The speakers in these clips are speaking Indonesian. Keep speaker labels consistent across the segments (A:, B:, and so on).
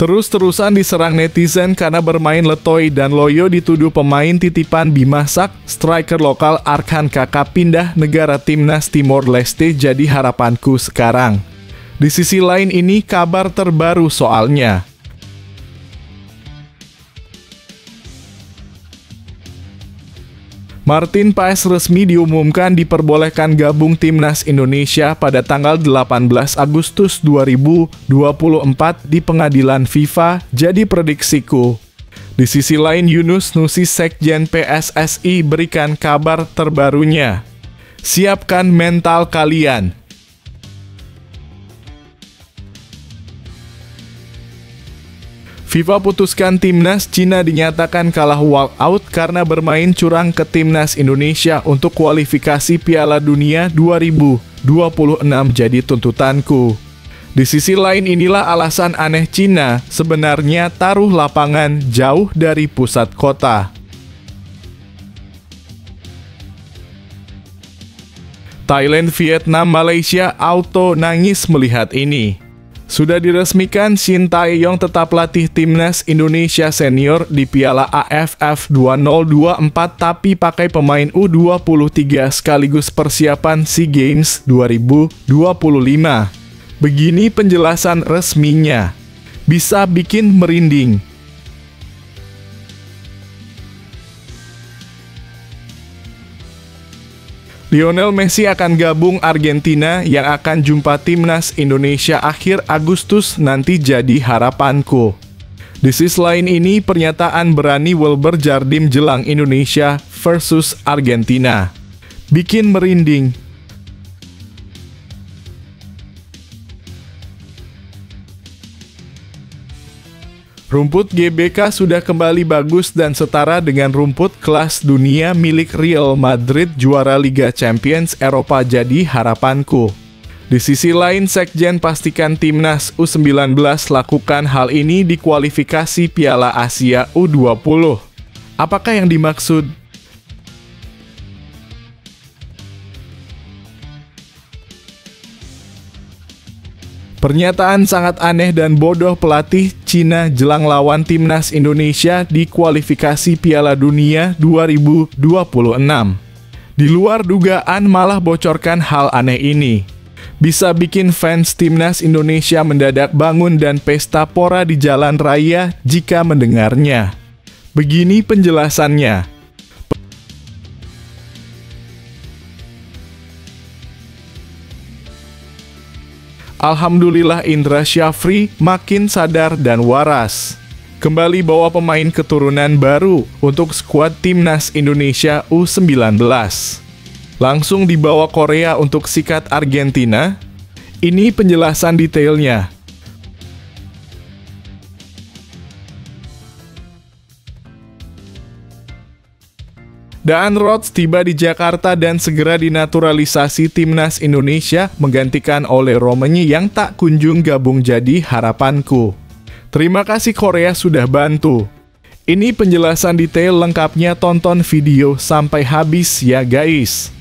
A: Terus-terusan diserang netizen karena bermain letoy dan loyo dituduh pemain titipan Bima Sak, striker lokal Arkan Kakak pindah negara timnas Timor Leste jadi harapanku sekarang. Di sisi lain ini kabar terbaru soalnya. Martin Paes resmi diumumkan diperbolehkan gabung timnas Indonesia pada tanggal 18 Agustus 2024 di pengadilan FIFA, jadi prediksiku. Di sisi lain Yunus Nusi Sekjen PSSI berikan kabar terbarunya. Siapkan mental kalian. FIFA putuskan timnas Cina dinyatakan kalah walkout karena bermain curang ke timnas Indonesia untuk kualifikasi Piala Dunia 2026 jadi tuntutanku. Di sisi lain inilah alasan aneh Cina sebenarnya taruh lapangan jauh dari pusat kota. Thailand, Vietnam, Malaysia auto nangis melihat ini. Sudah diresmikan Shin Tae-yong tetap latih timnas Indonesia senior di Piala AFF 2024 tapi pakai pemain U23 sekaligus persiapan SEA Games 2025. Begini penjelasan resminya. Bisa bikin merinding. Lionel Messi akan gabung Argentina yang akan jumpa timnas Indonesia akhir Agustus nanti jadi harapanku. Di sisi lain ini pernyataan berani Wilber Jardim jelang Indonesia versus Argentina. Bikin merinding. Rumput GBK sudah kembali bagus dan setara dengan rumput kelas dunia milik Real Madrid juara Liga Champions Eropa jadi harapanku. Di sisi lain Sekjen pastikan timnas U19 lakukan hal ini di kualifikasi Piala Asia U20. Apakah yang dimaksud? Pernyataan sangat aneh dan bodoh pelatih Cina jelang lawan timnas Indonesia di kualifikasi Piala Dunia 2026. Di luar dugaan malah bocorkan hal aneh ini. Bisa bikin fans timnas Indonesia mendadak bangun dan pesta pora di jalan raya jika mendengarnya. Begini penjelasannya. Alhamdulillah Indra Syafri makin sadar dan waras. Kembali bawa pemain keturunan baru untuk skuad timnas Indonesia U19. Langsung dibawa Korea untuk sikat Argentina. Ini penjelasan detailnya. Daan Rods tiba di Jakarta dan segera dinaturalisasi timnas Indonesia menggantikan oleh Romani yang tak kunjung gabung jadi harapanku. Terima kasih Korea sudah bantu. Ini penjelasan detail lengkapnya, tonton video sampai habis ya guys.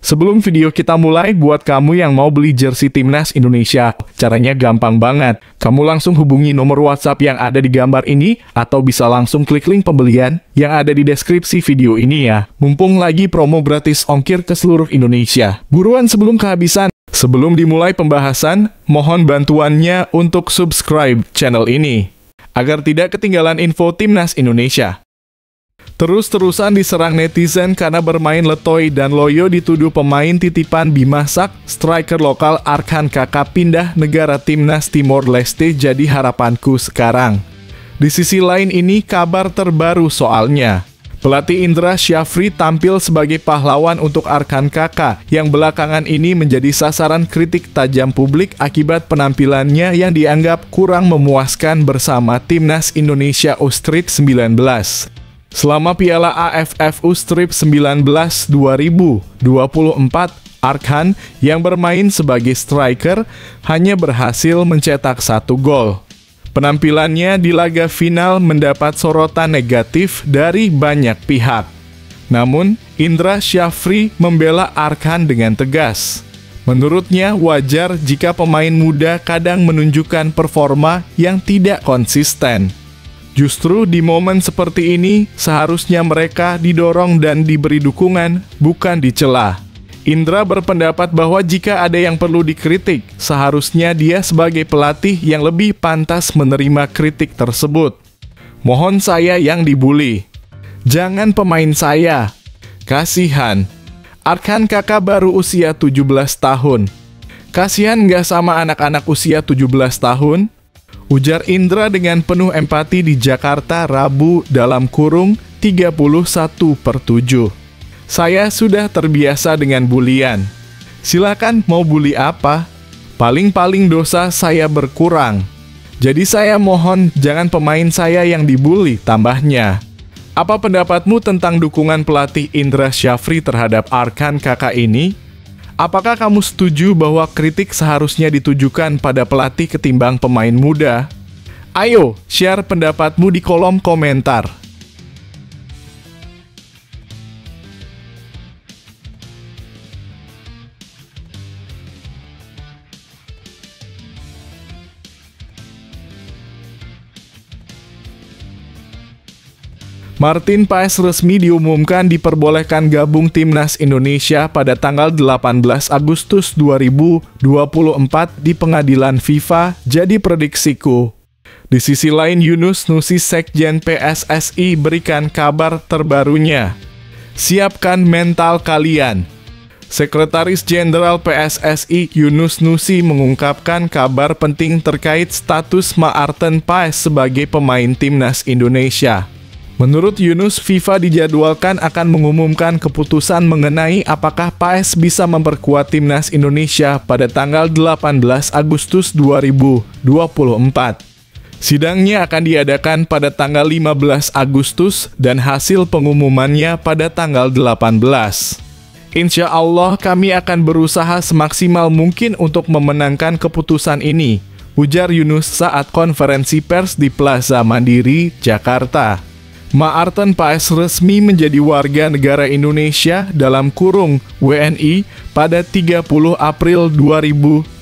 A: Sebelum video kita mulai, buat kamu yang mau beli jersey timnas Indonesia, caranya gampang banget. Kamu langsung hubungi nomor WhatsApp yang ada di gambar ini, atau bisa langsung klik link pembelian yang ada di deskripsi video ini ya. Mumpung lagi promo gratis ongkir ke seluruh Indonesia. Buruan sebelum kehabisan. Sebelum dimulai pembahasan, mohon bantuannya untuk subscribe channel ini, agar tidak ketinggalan info timnas Indonesia. Terus-terusan diserang netizen karena bermain letoy dan loyo dituduh pemain titipan Bima Sak, striker lokal Arkan Kakak pindah negara timnas Timor Leste jadi harapanku sekarang. Di sisi lain ini kabar terbaru soalnya. Pelatih Indra Syafri tampil sebagai pahlawan untuk Arkan Kakak yang belakangan ini menjadi sasaran kritik tajam publik akibat penampilannya yang dianggap kurang memuaskan bersama timnas Indonesia U19. Selama Piala AFF U19 2024, Arkan yang bermain sebagai striker hanya berhasil mencetak 1 gol. Penampilannya di laga final mendapat sorotan negatif dari banyak pihak. Namun, Indra Syafri membela Arkan dengan tegas. Menurutnya, wajar jika pemain muda kadang menunjukkan performa yang tidak konsisten. Justru di momen seperti ini, seharusnya mereka didorong dan diberi dukungan, bukan dicela. Indra berpendapat bahwa jika ada yang perlu dikritik, seharusnya dia sebagai pelatih yang lebih pantas menerima kritik tersebut. Mohon saya yang dibully. Jangan pemain saya. Kasihan. Arkan kakak baru usia 17 tahun. Kasihan nggak sama anak-anak usia 17 tahun? Ujar Indra dengan penuh empati di Jakarta Rabu dalam kurung 31/7. Saya sudah terbiasa dengan bulian. Silakan mau bully apa? Paling-paling dosa saya berkurang. Jadi saya mohon jangan pemain saya yang dibully, tambahnya. Apa pendapatmu tentang dukungan pelatih Indra Syafri terhadap Arkan kakak ini? Apakah kamu setuju bahwa kritik seharusnya ditujukan pada pelatih ketimbang pemain muda? Ayo, share pendapatmu di kolom komentar. Martin Paes resmi diumumkan diperbolehkan gabung Timnas Indonesia pada tanggal 18 Agustus 2024 di pengadilan FIFA, jadi prediksiku. Di sisi lain, Yunus Nusi Sekjen PSSI berikan kabar terbarunya. Siapkan mental kalian. Sekretaris Jenderal PSSI Yunus Nusi mengungkapkan kabar penting terkait status Martin Paes sebagai pemain Timnas Indonesia. Menurut Yunus, FIFA dijadwalkan akan mengumumkan keputusan mengenai apakah Paes bisa memperkuat Timnas Indonesia pada tanggal 18 Agustus 2024. Sidangnya akan diadakan pada tanggal 15 Agustus dan hasil pengumumannya pada tanggal 18. Insya Allah kami akan berusaha semaksimal mungkin untuk memenangkan keputusan ini, ujar Yunus saat konferensi pers di Plaza Mandiri, Jakarta. Martin Paes resmi menjadi warga negara Indonesia dalam kurung WNI pada 30 April 2024.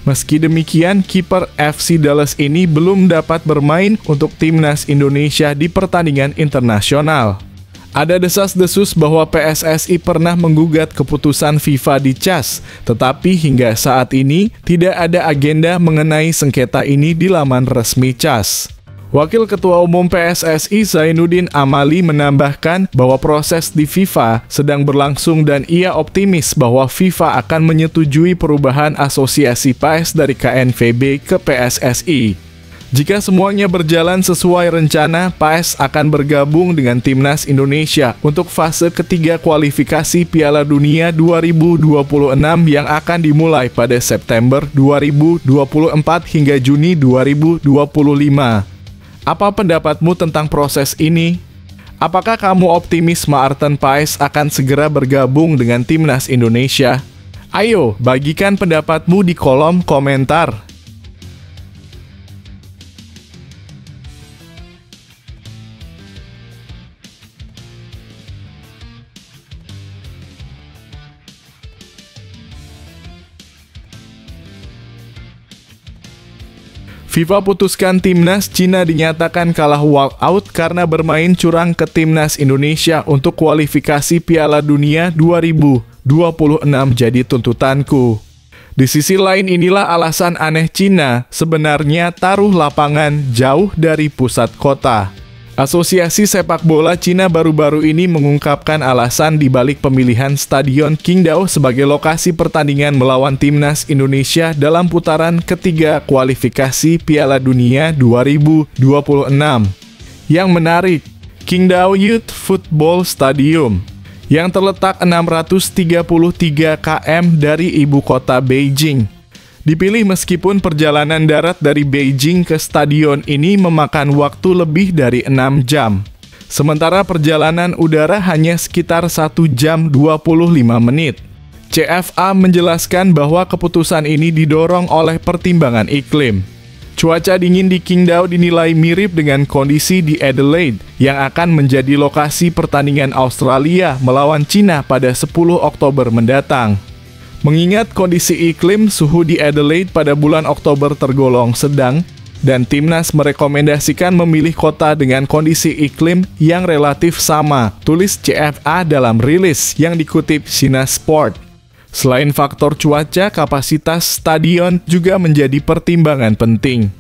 A: Meski demikian, kiper FC Dallas ini belum dapat bermain untuk Timnas Indonesia di pertandingan internasional. Ada desas-desus bahwa PSSI pernah menggugat keputusan FIFA di CAS, tetapi hingga saat ini tidak ada agenda mengenai sengketa ini di laman resmi CAS. Wakil Ketua Umum PSSI Zainuddin Amali menambahkan bahwa proses di FIFA sedang berlangsung dan ia optimis bahwa FIFA akan menyetujui perubahan asosiasi PAES dari KNVB ke PSSI. Jika semuanya berjalan sesuai rencana, PAES akan bergabung dengan Timnas Indonesia untuk fase ketiga kualifikasi Piala Dunia 2026 yang akan dimulai pada September 2024 hingga Juni 2025. Apa pendapatmu tentang proses ini? Apakah kamu optimis Martin Paes akan segera bergabung dengan Timnas Indonesia? Ayo, bagikan pendapatmu di kolom komentar. FIFA putuskan Timnas Cina dinyatakan kalah walkout karena bermain curang ke Timnas Indonesia untuk kualifikasi Piala Dunia 2026 jadi tuntutanku. Di sisi lain inilah alasan aneh Cina, sebenarnya taruh lapangan jauh dari pusat kota. Asosiasi Sepak Bola Cina baru-baru ini mengungkapkan alasan dibalik pemilihan Stadion Qingdao sebagai lokasi pertandingan melawan Timnas Indonesia dalam putaran ketiga kualifikasi Piala Dunia 2026. Yang menarik, Qingdao Youth Football Stadium yang terletak 633 km dari ibu kota Beijing dipilih meskipun perjalanan darat dari Beijing ke stadion ini memakan waktu lebih dari 6 jam. Sementara perjalanan udara hanya sekitar 1 jam 25 menit. CFA menjelaskan bahwa keputusan ini didorong oleh pertimbangan iklim. Cuaca dingin di Qingdao dinilai mirip dengan kondisi di Adelaide yang akan menjadi lokasi pertandingan Australia melawan Cina pada 10 Oktober mendatang. Mengingat kondisi iklim, suhu di Adelaide pada bulan Oktober tergolong sedang, dan timnas merekomendasikan memilih kota dengan kondisi iklim yang relatif sama, tulis CFA dalam rilis yang dikutip China Sport. Selain faktor cuaca, kapasitas stadion juga menjadi pertimbangan penting.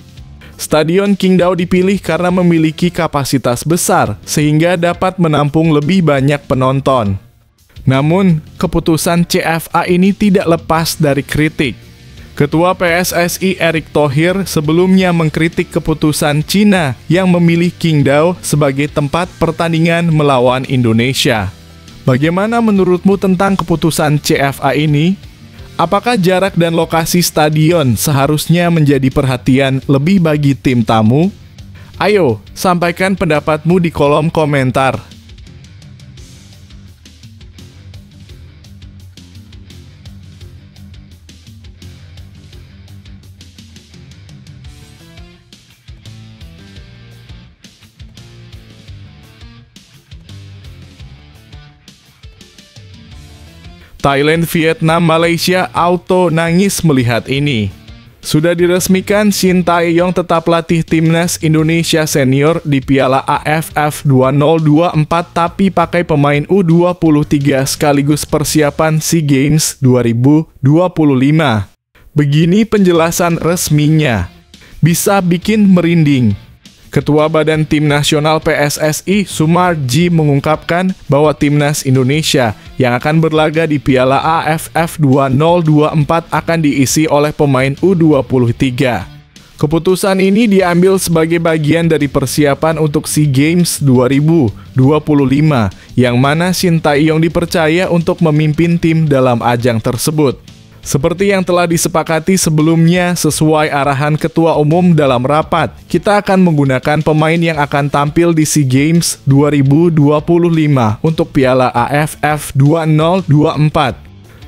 A: Stadion Qingdao dipilih karena memiliki kapasitas besar, sehingga dapat menampung lebih banyak penonton. Namun, keputusan CFA ini tidak lepas dari kritik. Ketua PSSI Erick Thohir sebelumnya mengkritik keputusan Cina yang memilih Qingdao sebagai tempat pertandingan melawan Indonesia. Bagaimana menurutmu tentang keputusan CFA ini? Apakah jarak dan lokasi stadion seharusnya menjadi perhatian lebih bagi tim tamu? Ayo, sampaikan pendapatmu di kolom komentar. Thailand, Vietnam, Malaysia auto nangis melihat ini. Sudah diresmikan, Shin Tae-yong tetap latih timnas Indonesia senior di Piala AFF 2024 tapi pakai pemain U23 sekaligus persiapan SEA Games 2025. Begini penjelasan resminya. Bisa bikin merinding. Ketua Badan Tim Nasional PSSI Sumarji mengungkapkan bahwa timnas Indonesia yang akan berlaga di Piala AFF 2024 akan diisi oleh pemain U23. Keputusan ini diambil sebagai bagian dari persiapan untuk SEA Games 2025 yang mana Shin Tae-yong dipercaya untuk memimpin tim dalam ajang tersebut. Seperti yang telah disepakati sebelumnya sesuai arahan Ketua Umum dalam rapat, kita akan menggunakan pemain yang akan tampil di SEA Games 2025 untuk Piala AFF 2024.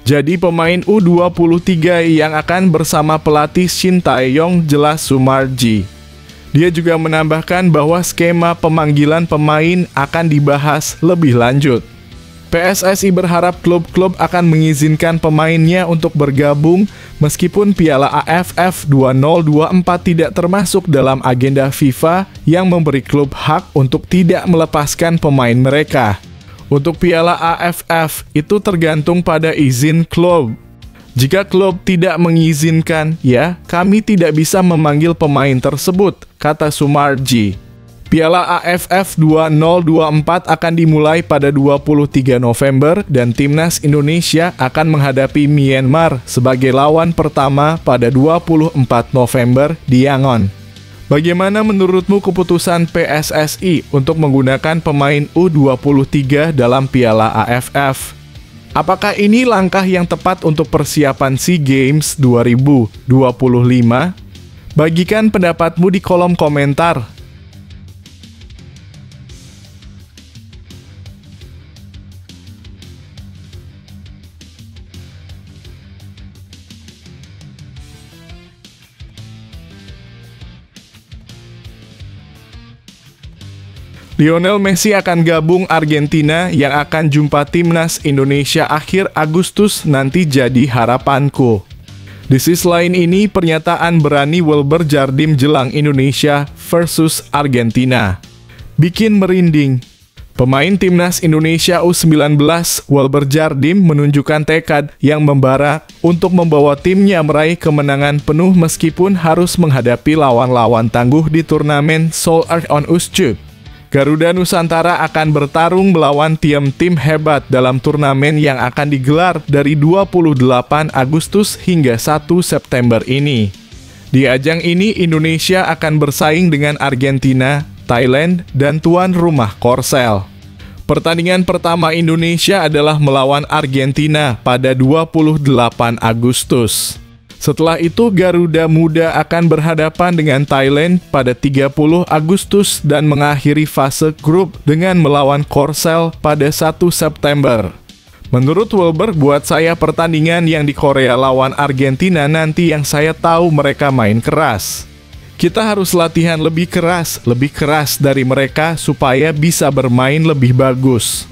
A: Jadi pemain U23 yang akan bersama pelatih Shin Tae-yong, jelas Sumarji. Dia juga menambahkan bahwa skema pemanggilan pemain akan dibahas lebih lanjut. PSSI berharap klub-klub akan mengizinkan pemainnya untuk bergabung meskipun Piala AFF 2024 tidak termasuk dalam agenda FIFA yang memberi klub hak untuk tidak melepaskan pemain mereka. Untuk Piala AFF itu tergantung pada izin klub. Jika klub tidak mengizinkan, ya kami tidak bisa memanggil pemain tersebut, kata Sumarji. Piala AFF 2024 akan dimulai pada 23 November dan timnas Indonesia akan menghadapi Myanmar sebagai lawan pertama pada 24 November di Yangon. Bagaimana menurutmu keputusan PSSI untuk menggunakan pemain U23 dalam Piala AFF? Apakah ini langkah yang tepat untuk persiapan SEA Games 2025? Bagikan pendapatmu di kolom komentar. Lionel Messi akan gabung Argentina yang akan jumpa timnas Indonesia akhir Agustus nanti jadi harapanku. Di sisi lain ini, pernyataan berani Wilber Jardim jelang Indonesia versus Argentina bikin merinding. Pemain timnas Indonesia U19 Wilber Jardim menunjukkan tekad yang membara untuk membawa timnya meraih kemenangan penuh meskipun harus menghadapi lawan-lawan tangguh di turnamen Seoul Earth on Usyk. Garuda Nusantara akan bertarung melawan tim-tim hebat dalam turnamen yang akan digelar dari 28 Agustus hingga 1 September ini. Di ajang ini, Indonesia akan bersaing dengan Argentina, Thailand, dan tuan rumah Korsel. Pertandingan pertama Indonesia adalah melawan Argentina pada 28 Agustus. Setelah itu, Garuda Muda akan berhadapan dengan Thailand pada 30 Agustus dan mengakhiri fase grup dengan melawan Korsel pada 1 September. Menurut Wilber, buat saya pertandingan yang di Korea lawan Argentina nanti yang saya tahu mereka main keras. Kita harus latihan lebih keras dari mereka supaya bisa bermain lebih bagus.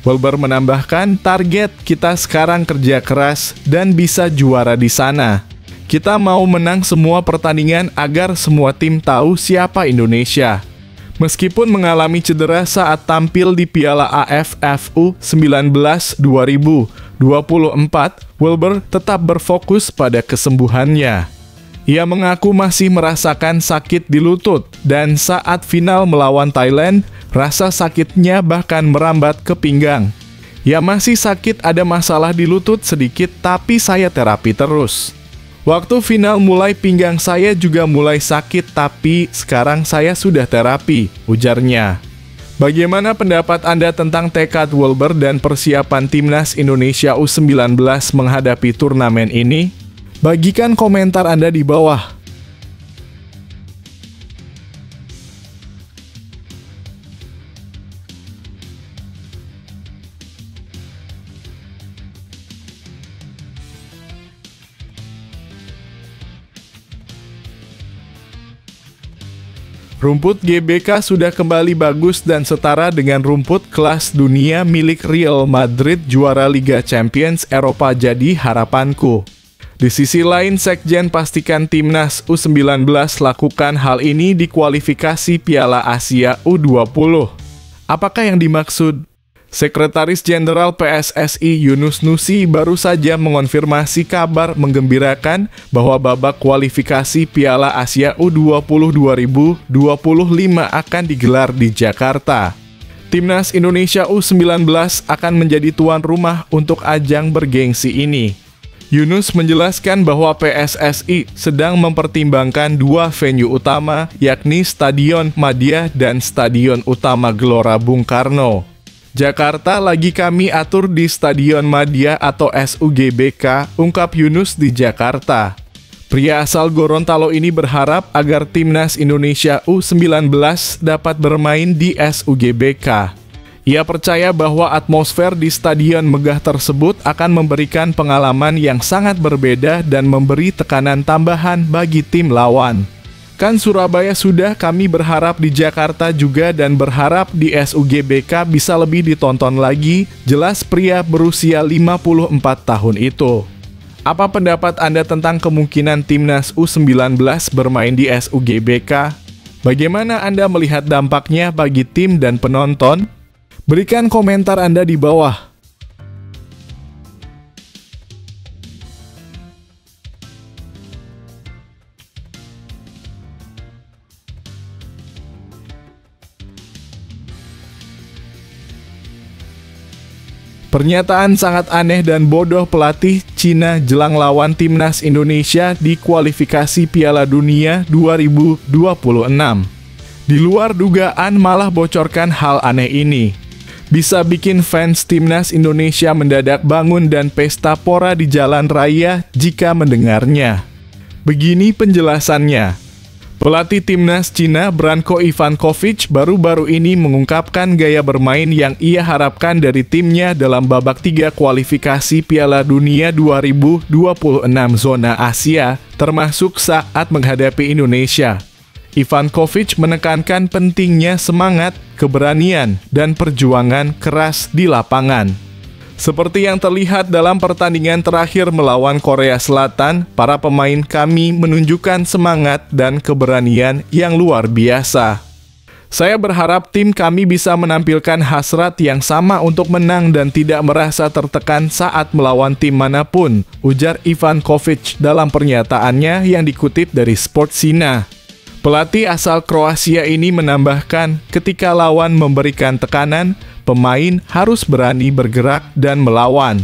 A: Welber menambahkan, target kita sekarang kerja keras dan bisa juara di sana. Kita mau menang semua pertandingan agar semua tim tahu siapa Indonesia. Meskipun mengalami cedera saat tampil di Piala AFF U19 2024, Welber tetap berfokus pada kesembuhannya. Ia mengaku masih merasakan sakit di lutut, dan saat final melawan Thailand, rasa sakitnya bahkan merambat ke pinggang. Ya masih sakit, ada masalah di lutut sedikit, tapi saya terapi terus. Waktu final mulai pinggang saya juga mulai sakit, tapi sekarang saya sudah terapi, ujarnya. Bagaimana pendapat Anda tentang tekad Welber dan persiapan Timnas Indonesia U19 menghadapi turnamen ini? Bagikan komentar Anda di bawah. Rumput GBK sudah kembali bagus dan setara dengan rumput kelas dunia milik Real Madrid juara Liga Champions Eropa, jadi harapanku. Di sisi lain, Sekjen pastikan Timnas U19 lakukan hal ini di kualifikasi Piala Asia U20. Apakah yang dimaksud? Sekretaris Jenderal PSSI Yunus Nusi baru saja mengonfirmasi kabar menggembirakan bahwa babak kualifikasi Piala Asia U20 2025 akan digelar di Jakarta. Timnas Indonesia U19 akan menjadi tuan rumah untuk ajang bergengsi ini. Yunus menjelaskan bahwa PSSI sedang mempertimbangkan dua venue utama, yakni Stadion Madia dan Stadion Utama Gelora Bung Karno. Jakarta lagi kami atur di Stadion Madia atau SUGBK, ungkap Yunus di Jakarta. Pria asal Gorontalo ini berharap agar Timnas Indonesia U19 dapat bermain di SUGBK. Ia percaya bahwa atmosfer di stadion megah tersebut akan memberikan pengalaman yang sangat berbeda dan memberi tekanan tambahan bagi tim lawan. Kan Surabaya sudah, kami berharap di Jakarta juga dan berharap di SUGBK bisa lebih ditonton lagi, jelas pria berusia 54 tahun itu. Apa pendapat Anda tentang kemungkinan Timnas U19 bermain di SUGBK? Bagaimana Anda melihat dampaknya bagi tim dan penonton? Berikan komentar Anda di bawah. Pernyataan sangat aneh dan bodoh pelatih Cina jelang lawan Timnas Indonesia di kualifikasi Piala Dunia 2026. Di luar dugaan malah bocorkan hal aneh ini. Bisa bikin fans Timnas Indonesia mendadak bangun dan pesta pora di jalan raya jika mendengarnya. Begini penjelasannya. Pelatih Timnas Cina Branko Ivankovic baru-baru ini mengungkapkan gaya bermain yang ia harapkan dari timnya dalam babak 3 kualifikasi Piala Dunia 2026 zona Asia, termasuk saat menghadapi Indonesia. Ivankovic menekankan pentingnya semangat, keberanian, dan perjuangan keras di lapangan. Seperti yang terlihat dalam pertandingan terakhir melawan Korea Selatan, para pemain kami menunjukkan semangat dan keberanian yang luar biasa. Saya berharap tim kami bisa menampilkan hasrat yang sama untuk menang dan tidak merasa tertekan saat melawan tim manapun, ujar Ivankovic dalam pernyataannya yang dikutip dari Sportsina. Pelatih asal Kroasia ini menambahkan, ketika lawan memberikan tekanan, pemain harus berani bergerak dan melawan.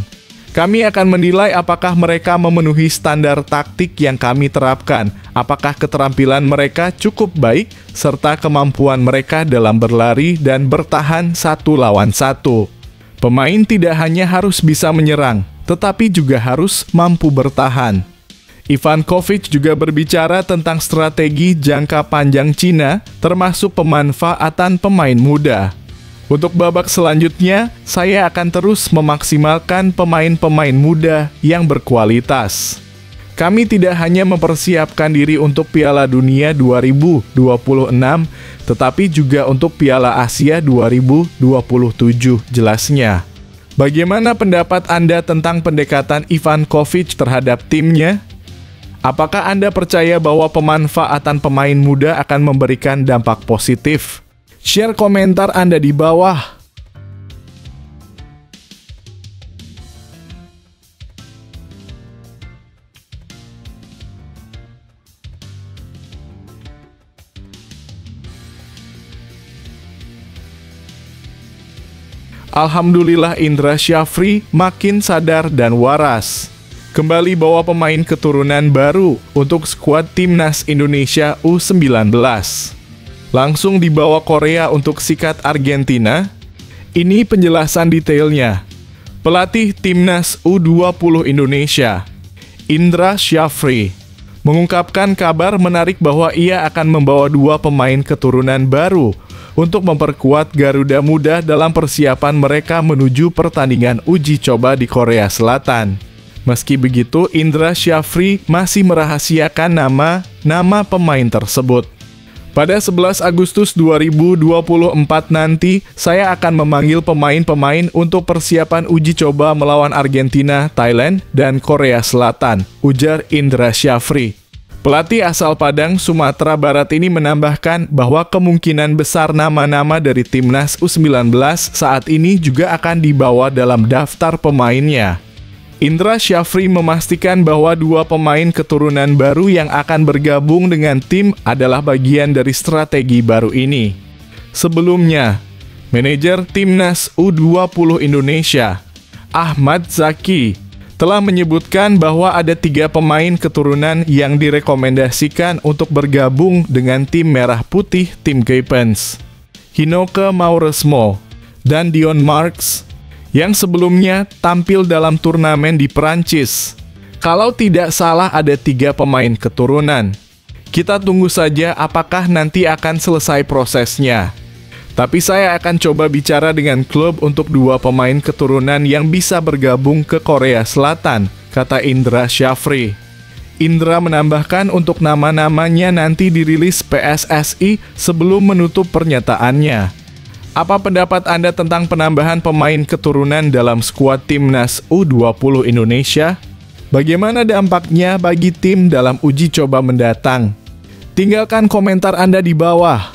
A: Kami akan menilai apakah mereka memenuhi standar taktik yang kami terapkan, apakah keterampilan mereka cukup baik, serta kemampuan mereka dalam berlari dan bertahan 1 lawan 1. Pemain tidak hanya harus bisa menyerang, tetapi juga harus mampu bertahan. Ivankovic juga berbicara tentang strategi jangka panjang Cina, termasuk pemanfaatan pemain muda. Untuk babak selanjutnya, saya akan terus memaksimalkan pemain-pemain muda yang berkualitas. Kami tidak hanya mempersiapkan diri untuk Piala Dunia 2026, tetapi juga untuk Piala Asia 2027, jelasnya. Bagaimana pendapat Anda tentang pendekatan Ivankovic terhadap timnya? Apakah Anda percaya bahwa pemanfaatan pemain muda akan memberikan dampak positif? Share komentar Anda di bawah. Alhamdulillah Indra Syafri makin sadar dan waras. Kembali bawa pemain keturunan baru untuk skuad Timnas Indonesia U19. Langsung dibawa Korea untuk sikat Argentina. Ini penjelasan detailnya. Pelatih Timnas U20 Indonesia, Indra Syafri, mengungkapkan kabar menarik bahwa ia akan membawa 2 pemain keturunan baru untuk memperkuat Garuda Muda dalam persiapan mereka menuju pertandingan uji coba di Korea Selatan. Meski begitu, Indra Syafri masih merahasiakan nama pemain tersebut. Pada 11 Agustus 2024 nanti, saya akan memanggil pemain-pemain untuk persiapan uji coba melawan Argentina, Thailand, dan Korea Selatan, ujar Indra Syafri. Pelatih asal Padang, Sumatera Barat ini menambahkan bahwa kemungkinan besar nama-nama dari Timnas U19 saat ini juga akan dibawa dalam daftar pemainnya. Indra Syafri memastikan bahwa 2 pemain keturunan baru yang akan bergabung dengan tim adalah bagian dari strategi baru ini. Sebelumnya, manajer Timnas U20 Indonesia, Ahmad Zaki, telah menyebutkan bahwa ada 3 pemain keturunan yang direkomendasikan untuk bergabung dengan tim Merah Putih Tim Geipens, Hinoke Mauresmo, dan Dion Marks, yang sebelumnya tampil dalam turnamen di Perancis. Kalau tidak salah ada 3 pemain keturunan. Kita tunggu saja apakah nanti akan selesai prosesnya. Tapi saya akan coba bicara dengan klub untuk 2 pemain keturunan yang bisa bergabung ke Korea Selatan, kata Indra Syafri. Indra menambahkan untuk nama-namanya nanti dirilis PSSI sebelum menutup pernyataannya. Apa pendapat Anda tentang penambahan pemain keturunan dalam skuad Timnas U20 Indonesia? Bagaimana dampaknya bagi tim dalam uji coba mendatang? Tinggalkan komentar Anda di bawah.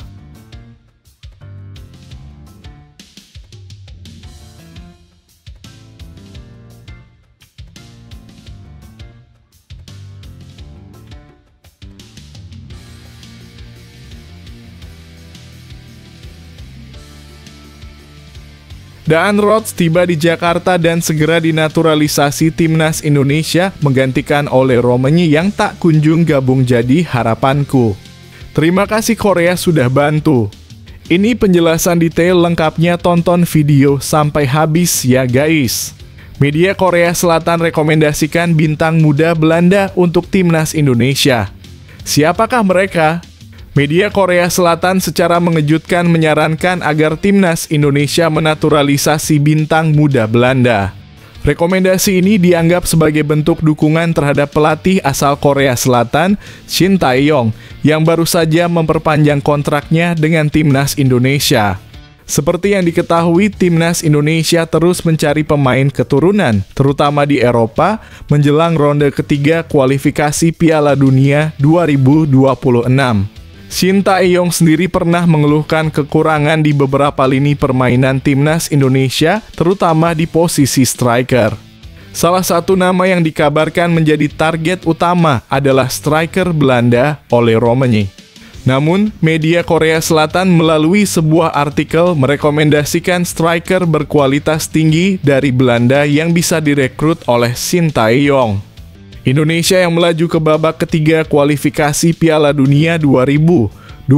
A: Daan Rods tiba di Jakarta dan segera dinaturalisasi Timnas Indonesia menggantikan oleh Romani yang tak kunjung gabung jadi harapanku. Terima kasih Korea sudah bantu. Ini penjelasan detail lengkapnya, tonton video sampai habis ya guys. Media Korea Selatan rekomendasikan bintang muda Belanda untuk Timnas Indonesia. Siapakah mereka? Media Korea Selatan secara mengejutkan menyarankan agar Timnas Indonesia menaturalisasi bintang muda Belanda. Rekomendasi ini dianggap sebagai bentuk dukungan terhadap pelatih asal Korea Selatan, Shin Tae-yong, yang baru saja memperpanjang kontraknya dengan Timnas Indonesia. Seperti yang diketahui, Timnas Indonesia terus mencari pemain keturunan, terutama di Eropa, menjelang ronde ketiga kualifikasi Piala Dunia 2026. Shin Tae-yong sendiri pernah mengeluhkan kekurangan di beberapa lini permainan Timnas Indonesia, terutama di posisi striker. Salah satu nama yang dikabarkan menjadi target utama adalah striker Belanda, Ole Romani. Namun, media Korea Selatan melalui sebuah artikel merekomendasikan striker berkualitas tinggi dari Belanda yang bisa direkrut oleh Shin Tae-yong. Indonesia yang melaju ke babak ketiga kualifikasi Piala Dunia 2026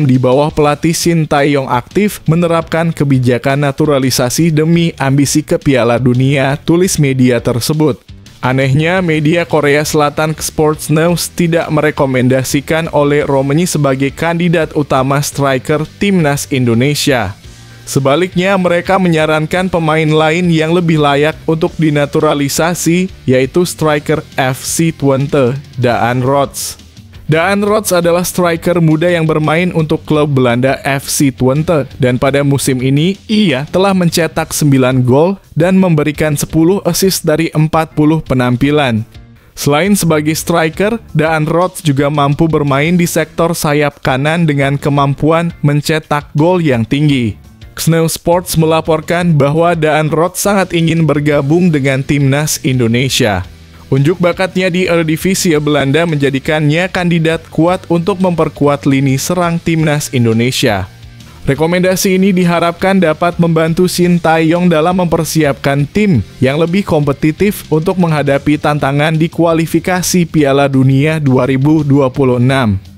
A: di bawah pelatih Shin Tae-yong aktif menerapkan kebijakan naturalisasi demi ambisi ke Piala Dunia, tulis media tersebut. Anehnya, media Korea Selatan Sports News tidak merekomendasikan Ole Romani sebagai kandidat utama striker Timnas Indonesia. Sebaliknya, mereka menyarankan pemain lain yang lebih layak untuk dinaturalisasi, yaitu striker FC Twente, Daan Rots. Daan Rots adalah striker muda yang bermain untuk klub Belanda FC Twente, dan pada musim ini, ia telah mencetak 9 gol dan memberikan 10 assist dari 40 penampilan. Selain sebagai striker, Daan Rots juga mampu bermain di sektor sayap kanan dengan kemampuan mencetak gol yang tinggi. Sneeuw Sports melaporkan bahwa Daan Rots sangat ingin bergabung dengan timnas Indonesia. Unjuk bakatnya di Eredivisie Belanda menjadikannya kandidat kuat untuk memperkuat lini serang timnas Indonesia. Rekomendasi ini diharapkan dapat membantu Sintayong dalam mempersiapkan tim yang lebih kompetitif untuk menghadapi tantangan di kualifikasi Piala Dunia 2026.